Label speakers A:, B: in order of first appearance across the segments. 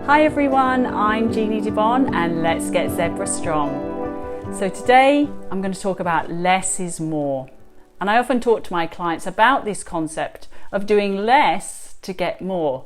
A: Hi everyone, I'm Jeannie and let's get Zebra strong. So today I'm going to talk about less is more. And I often talk to my clients about this concept of doing less to get more.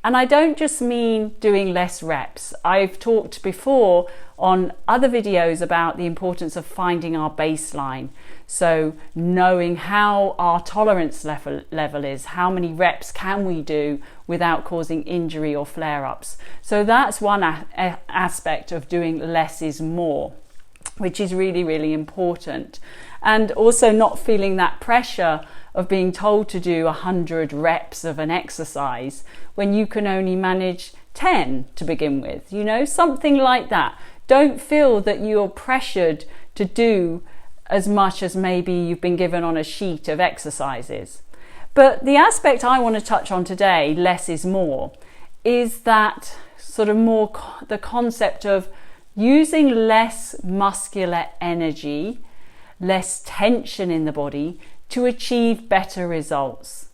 A: And I don't just mean doing less reps. I've talked before on other videos about the importance of finding our baseline. So knowing how our tolerance level is, how many reps can we do without causing injury or flare-ups. So that's one aspect of doing less is more, which is really, really important. And also not feeling that pressure of being told to do 100 reps of an exercise when you can only manage 10 to begin with, something like that. Don't feel that you're pressured to do as much as maybe you've been given on a sheet of exercises. But the aspect I want to touch on today, less is more, is that sort of more the concept of using less muscular energy, less tension in the body to achieve better results.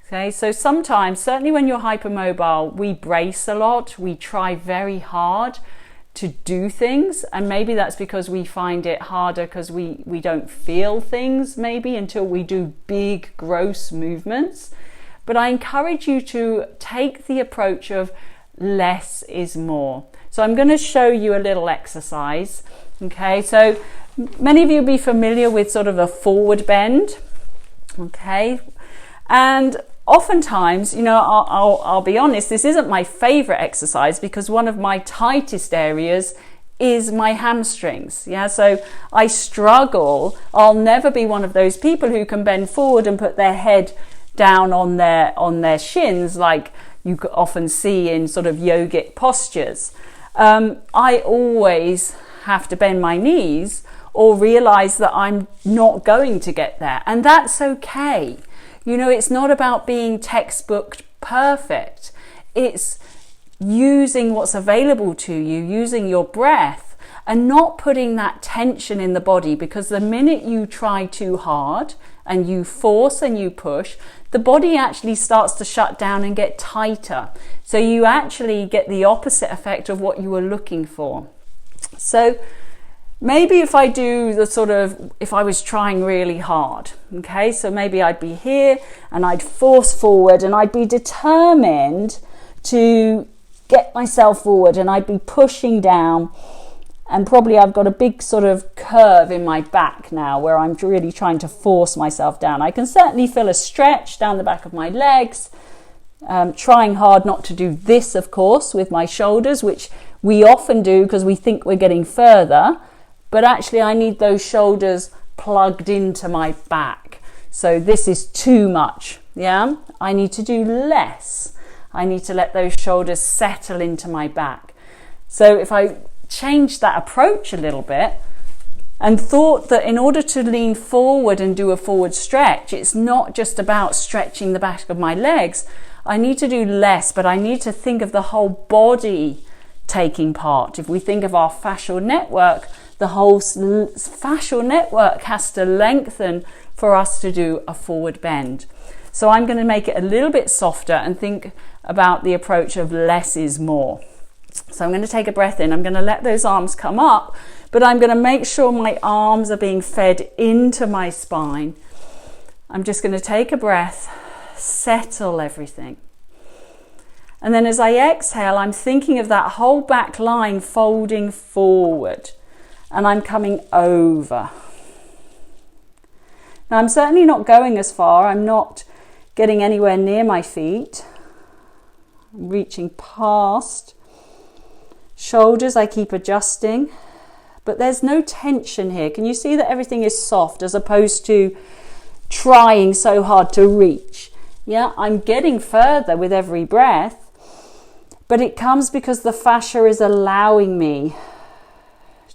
A: Okay, so sometimes, certainly when you're hypermobile, we brace a lot, we try very hard to do things, and maybe that's because we find it harder because we don't feel things maybe until we do big gross movements. But I encourage you to take the approach of less is more. So I'm going to show you a little exercise. Okay, so many of you will be familiar with sort of a forward bend. Okay, and oftentimes, I'll be honest, this isn't my favorite exercise because one of my tightest areas is my hamstrings. Yeah, so I struggle. I'll never be one of those people who can bend forward and put their head down on their shins like you could often see in sort of yogic postures. I always have to bend my knees or realize that I'm not going to get there, and that's okay. It's not about being textbook perfect. It's using what's available to you, using your breath, and not putting that tension in the body, because the minute you try too hard and you force and you push, the body actually starts to shut down and get tighter. So you actually get the opposite effect of what you were looking for. So maybe if I was trying really hard, okay, so maybe I'd be here and I'd force forward and I'd be determined to get myself forward and I'd be pushing down, and probably I've got a big sort of curve in my back now where I'm really trying to force myself down. I can certainly feel a stretch down the back of my legs, trying hard not to do this, of course, with my shoulders, which we often do because we think we're getting further. But actually I need those shoulders plugged into my back. So this is too much, yeah? I need to do less. I need to let those shoulders settle into my back. So if I change that approach a little bit and thought that in order to lean forward and do a forward stretch, it's not just about stretching the back of my legs. I need to do less, but I need to think of the whole body taking part. If we think of our fascial network, the whole fascial network has to lengthen for us to do a forward bend. So I'm going to make it a little bit softer and think about the approach of less is more. So I'm going to take a breath in. I'm going to let those arms come up, but I'm going to make sure my arms are being fed into my spine. I'm just going to take a breath, settle everything. And then as I exhale, I'm thinking of that whole back line folding forward. And I'm coming over. Now I'm certainly not going as far. I'm not getting anywhere near my feet. I'm reaching past. Shoulders I keep adjusting. But there's no tension here. Can you see that everything is soft as opposed to trying so hard to reach? Yeah, I'm getting further with every breath. But it comes because the fascia is allowing me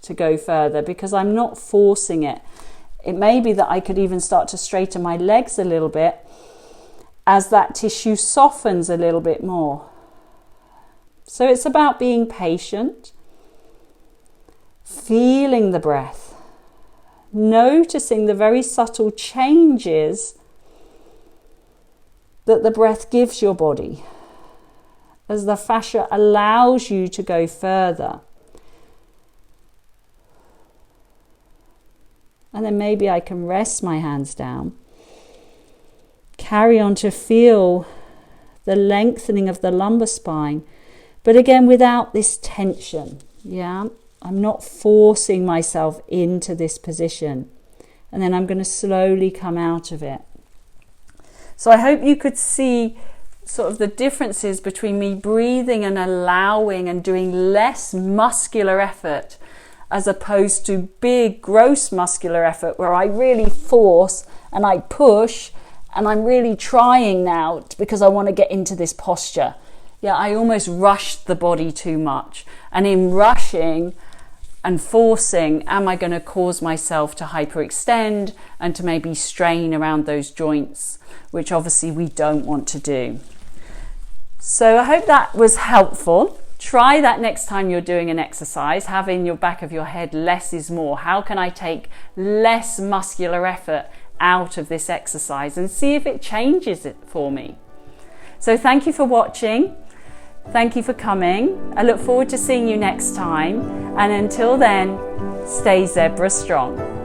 A: to go further, because I'm not forcing it. It may be that I could even start to straighten my legs a little bit as that tissue softens a little bit more. So it's about being patient, feeling the breath, noticing the very subtle changes that the breath gives your body, as the fascia allows you to go further. And then maybe I can rest my hands down. Carry on to feel the lengthening of the lumbar spine, but again without this tension. Yeah, I'm not forcing myself into this position. And then I'm going to slowly come out of it. So I hope you could see sort of the differences between me breathing and allowing and doing less muscular effort as opposed to big gross muscular effort where I really force and I push and I'm really trying now because I want to get into this posture. Yeah, I almost rushed the body too much, and in rushing and forcing, am I going to cause myself to hyperextend and to maybe strain around those joints, which obviously we don't want to do. So I hope that was helpful. Try that next time you're doing an exercise. Have in your back of your head, less is more. How can I take less muscular effort out of this exercise, and see if it changes it for me. So thank you for watching. Thank you for coming. I look forward to seeing you next time. And until then, stay zebra strong.